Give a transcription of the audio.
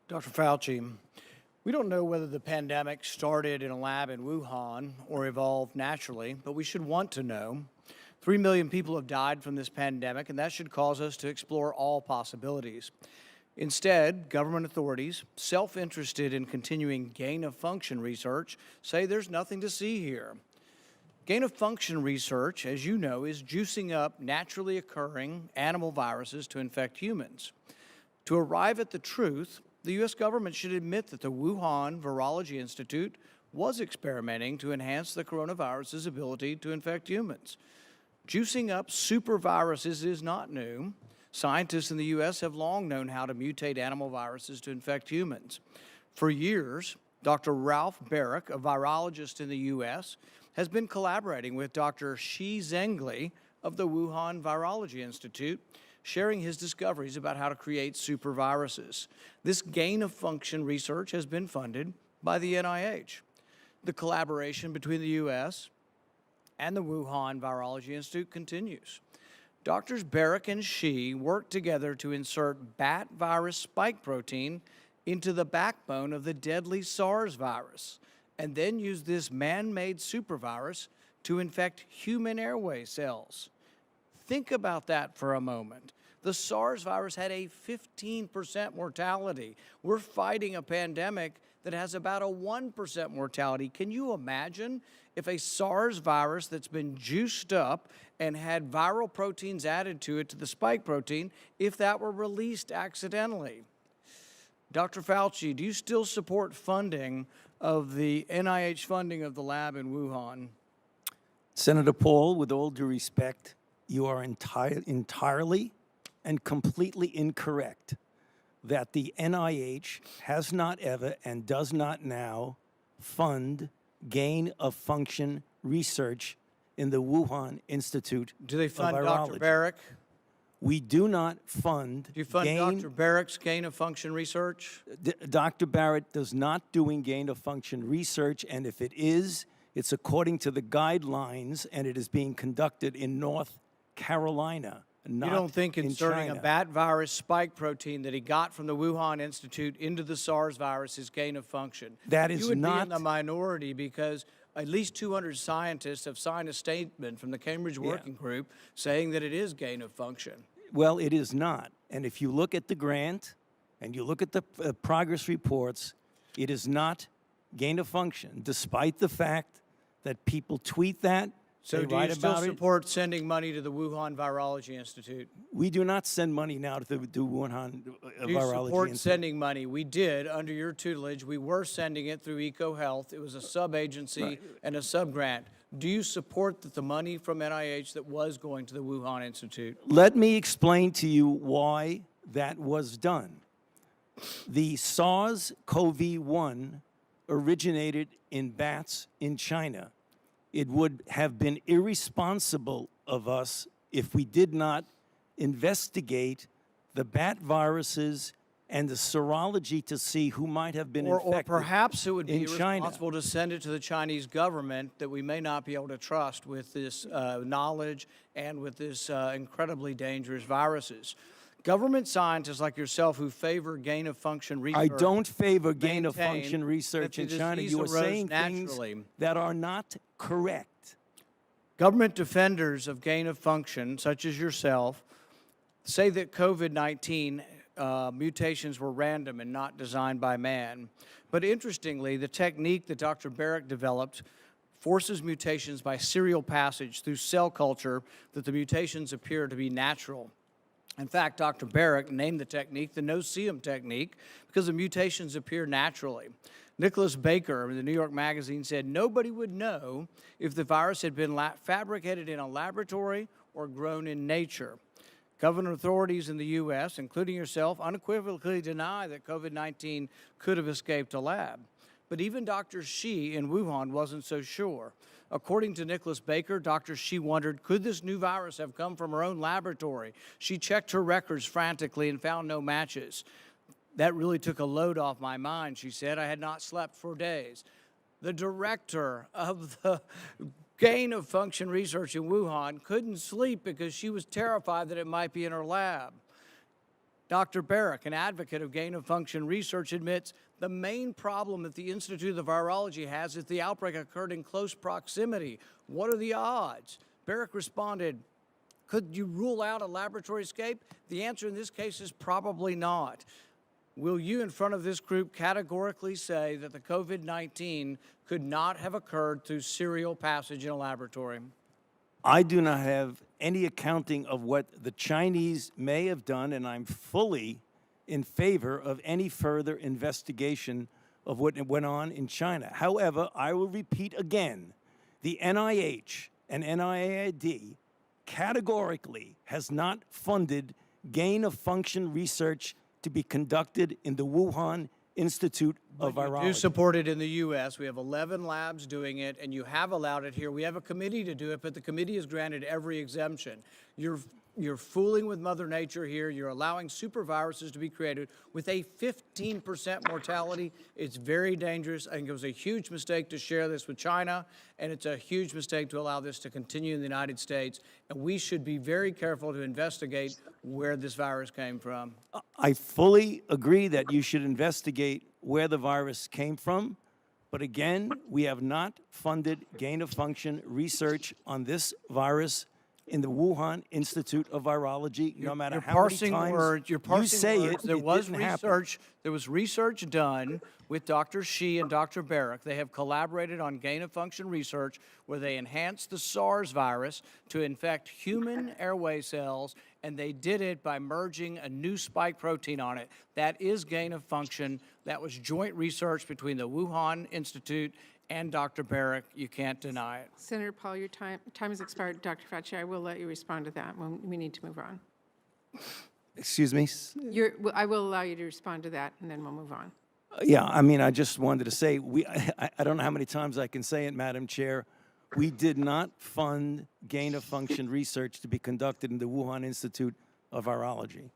Dr. Fauci, we don't know whether the pandemic started in a lab in Wuhan or evolved naturally, but we should want to know. 3 million people have died from this pandemic, and that should cause us to explore all possibilities. Instead, government authorities, self-interested in continuing gain-of-function research, say there's nothing to see here. Gain-of-function research, as you know, is juicing up naturally occurring animal viruses to infect humans. To arrive at the truth, the U.S. government should admit that the Wuhan Virology Institute was experimenting to enhance the coronavirus's ability to infect humans. Juicing up superviruses is not new. Scientists in the U.S. have long known how to mutate animal viruses to infect humans. For years, Dr. Ralph Baric, a virologist in the U.S., has been collaborating with Dr. Shi Zhengli of the Wuhan Virology Institute, sharing his discoveries about how to create superviruses. This gain-of-function research has been funded by the NIH. The collaboration between the U.S. and the Wuhan Virology Institute continues. Doctors Baric and Shi worked together to insert bat virus spike protein into the backbone of the deadly SARS virus, and then use this man-made supervirus to infect human airway cells. Think about that for a moment. The SARS virus had a 15% mortality. We're fighting a pandemic that has about a 1% mortality. Can you imagine if a SARS virus that's been juiced up and had viral proteins added to it, to the spike protein, if that were released accidentally? Dr. Fauci, do you still support funding of the NIH funding of the lab in Wuhan? Senator Paul, with all due respect, you are entirely and completely incorrect that the NIH has not ever and does not now fund gain-of-function research in the Wuhan Institute Do they fund of Dr. Virology. Baric? We do not fund Do you fund Dr. Baric's gain-of-function research? Dr. Barrett does not doing gain-of-function research, and if it is, it's according to the guidelines, and it is being conducted in North Carolina, not You don't think in inserting China. a bat virus spike protein that he got from the Wuhan Institute into the SARS virus is gain-of-function? That is You would be not- in the minority because at least 200 scientists have signed a statement from the Cambridge Working Group saying that it is gain-of-function. Well, it is not. And if you look at the grant and you look at the progress reports, it is not gain-of-function, despite the fact that people tweet that, So they do write you still about it. support sending money to the Wuhan Virology Institute? We do not send money now to the Wuhan Do you Virology support Institute. sending money? We did, under your tutelage. We were sending it through EcoHealth. It was a sub-agency and a sub-grant. Do you support that the money from NIH that was going to the Wuhan Institute? Let me explain to you why that was done. The SARS-CoV-1 originated in bats in China. It would have been irresponsible of us if we did not investigate the bat viruses and the serology to see who might have been Or infected. perhaps it would be in China. irresponsible to send it to the Chinese government that we may not be able to trust with this knowledge and with this incredibly dangerous viruses. Government scientists like yourself who favor gain-of-function research. I don't favor maintain gain-of-function research that in the China. disease You are arose saying naturally. things that are not correct. Government defenders of gain-of-function, such as yourself, say that COVID-19 mutations were random and not designed by man. But interestingly, the technique that Dr. Baric developed forces mutations by serial passage through cell culture that the mutations appear to be natural. In fact, Dr. Baric named the technique the no-see-'em technique because the mutations appear naturally. Nicholas Baker in the New York Magazine said nobody would know if the virus had been fabricated in a laboratory or grown in nature. Government authorities in the U.S., including yourself, unequivocally deny that COVID-19 could have escaped a lab. But even Dr. Shi in Wuhan wasn't so sure. According to Nicholas Baker, Dr. Shi wondered, could this new virus have come from her own laboratory? She checked her records frantically and found no matches. That really took a load off my mind, she said. I had not slept for days. The director of the gain-of-function research in Wuhan couldn't sleep because she was terrified that it might be in her lab. Dr. Barrick, an advocate of gain-of-function research, admits the main problem that the Institute of Virology has is the outbreak occurred in close proximity. What are the odds? Barrick responded, could you rule out a laboratory escape? The answer in this case is probably not. Will you, in front of this group, categorically say that the COVID-19 could not have occurred through serial passage in a laboratory? I do not have any accounting of what the Chinese may have done, and I'm fully in favor of any further investigation of what went on in China. However, I will repeat again, the NIH and NIAID categorically has not funded gain-of-function research to be conducted in the Wuhan Institute of Virology. You support it in the U.S. We have 11 labs doing it, and you have allowed it here. We have a committee to do it, but the committee has granted every exemption. You're fooling with Mother Nature here. You're allowing superviruses to be created with a 15% mortality. It's very dangerous. I think it was a huge mistake to share this with China, and it's a huge mistake to allow this to continue in the United States. And we should be very careful to investigate where this virus came from. I fully agree that you should investigate where the virus came from. But again, we have not funded gain-of-function research on this virus in the Wuhan Institute of Virology, no matter how many times you say it, There was didn't happen. research. There was research done with Dr. Shi and Dr. Barrick. They have collaborated on gain-of-function research where they enhanced the SARS virus to infect human airway cells, and they did it by merging a new spike protein on it. That is gain-of-function. That was joint research between the Wuhan Institute and Dr. Barrick. You can't deny it. Senator Paul, your time has expired. Dr. Fauci, I will let you respond to that when we need to move on. Excuse me? I will allow you to respond to that, and then we'll move on. Yeah, I mean, I just wanted to say, I don't know how many times I can say it, Madam Chair. We did not fund gain-of-function research to be conducted in the Wuhan Institute of Virology.